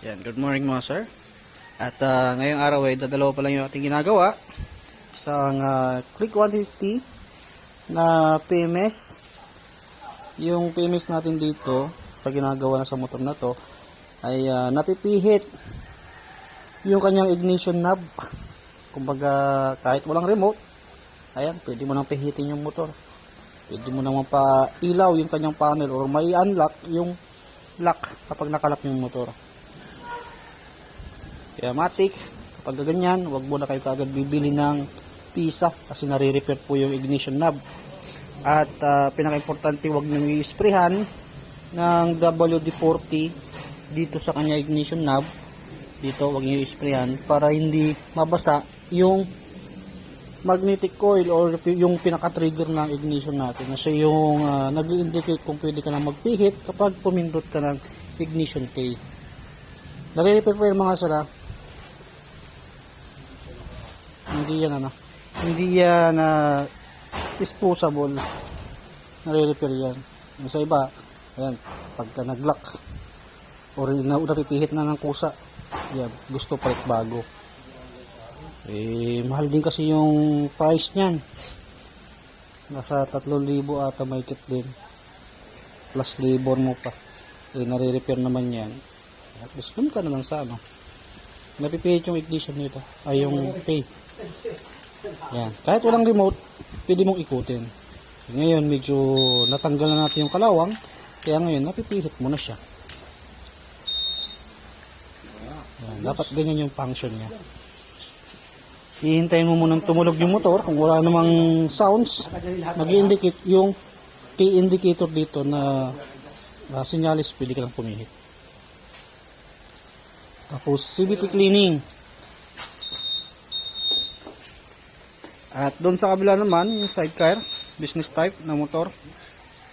Yan, good morning mga sir. At ngayong araw ay dadalawa pa lang yung ating ginagawa. Isang Click 150 na PMS. Yung PMS natin dito sa ginagawa na sa motor na to ay napipihit yung kanyang ignition knob. Kumbaga kahit walang remote, ayan, pwede mo nang pihitin yung motor. Pwede mo nang mapailaw yung kanyang panel or may unlock yung lock kapag nakalock yung motor. Kaya matik, kapag ganyan, wag mo na kayo kaagad bibili ng pisa kasi nare-repair po yung ignition knob. At pinaka-importante, wag nyo i-sprayhan ng WD-40 dito sa kanya ignition knob. Dito, wag nyo i-sprayhan para hindi mabasa yung magnetic coil or yung pinaka-trigger ng ignition natin. Kasi yung nag-i-indicate kung pwede ka na magpihit kapag pumindot ka ng ignition key. Nare-repair po yung mga sala. Hindi yan disposable. Nare-repair yan. Yung sa iba, ayan, pagka nag-lock or napipihit na ng kusa, yan, gusto palit bago. Mahal din kasi yung price niyan. Nasa 3,000 ata mahigit din. Plus labor mo pa. Nare-repair naman yan. At least dun ka na lang sa napipihit yung ignition nito. Ay, yung key. Yan. Kahit walang remote, pwede mong ikutin. Ngayon, medyo natanggal na natin yung kalawang. Kaya ngayon, napipihit mo na siya. Yan. Dapat ganyan yung function niya. Hihintayin mo munang tumulog yung motor. Kung wala namang sounds, mag-i-indicate yung key indicator dito na sinyalis, pwede ka lang pumihit. Tapos, CVT cleaning. At doon sa kabila naman, yung sidecar, business type na motor.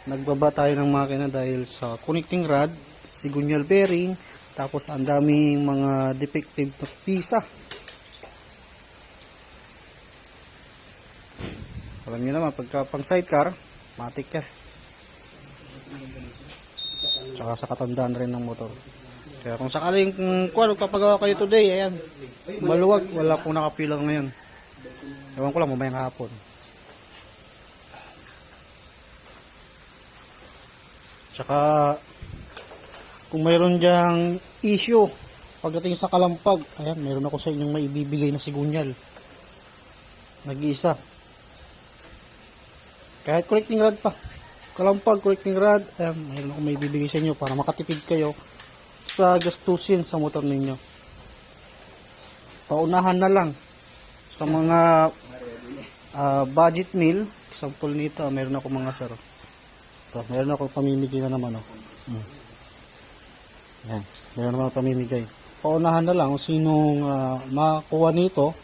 Nagbaba tayo ng makina dahil sa connecting rod, sigunyal bearing, tapos ang daming mga defective na pisa. Alam nyo naman, pagka pang sidecar, matik yan. Tsaka sa katandaan rin ng motor. Kaya kung sakaling papagawa kayo today, ayan, maluwag, wala pong nakapilang ngayon. Ewan ko lang, mamayang hapon. Tsaka, kung mayroon dyang issue, pagdating sa kalampag, ayan, mayroon ako sa inyong maibibigay na sigunyal. Nag-iisa. Kahit collecting rod pa. Kalampag, collecting rod, ayan, mayroon ako maibibigay sa inyo para makatipid kayo sa gastusin sa motor ninyo. Paunahan na lang sa mga budget meal. Example nito, meron ako mga saro. Ito, meron ako pamimigay na naman. Yan, meron ako pamimigay. Paunahan na lang kung sinong makakuha nito.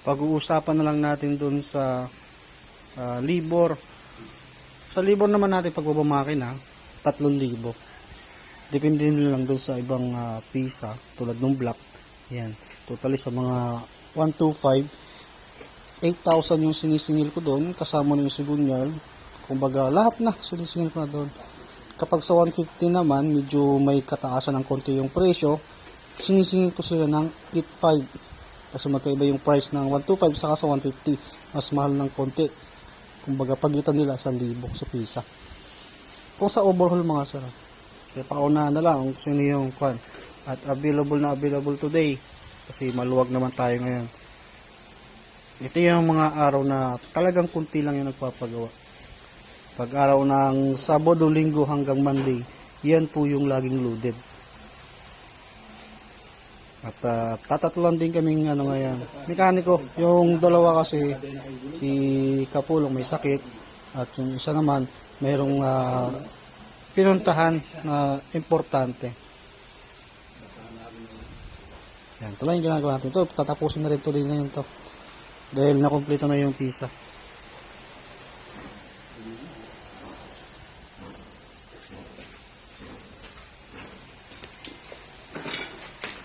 Pag-uusapan na lang natin dun sa libor. Sa libor naman natin pagbabamakina, 3,000. Depende nila lang dun sa ibang pisa tulad ng black. Yan, totally sa mga 125, 8,000 yung sinisingil ko doon, kasama na yung sigunyal. Kumbaga lahat na sinisingil ko na doon. Kapag sa 150 naman, medyo may kataasan ng konti yung presyo, sinisingil ko sila ng 8,500. Kasi magkaiba yung price ng 125 saka sa 150, mas mahal ng konti. Kumbaga pagitan nila 1,000 sa pisa. Kung sa overhaul mga sir, kaya paunahan na lang kung sino yung kwan. At available today kasi maluwag naman tayo ngayon. Ito yung mga araw na talagang kunti lang yung nagpapagawa. Pag araw ng Sabado, Linggo hanggang Monday, yan po yung laging loaded. At tatatulan din kaming ngayon, mekaniko. Yung dalawa kasi, si Kapulong may sakit at yung isa naman mayroong pinuntahan na importante. Yan, ito lang yung ginagawa natin. Ito, tatapusin na rin ito din ngayon to. Dahil nakumpleto na yung pisa.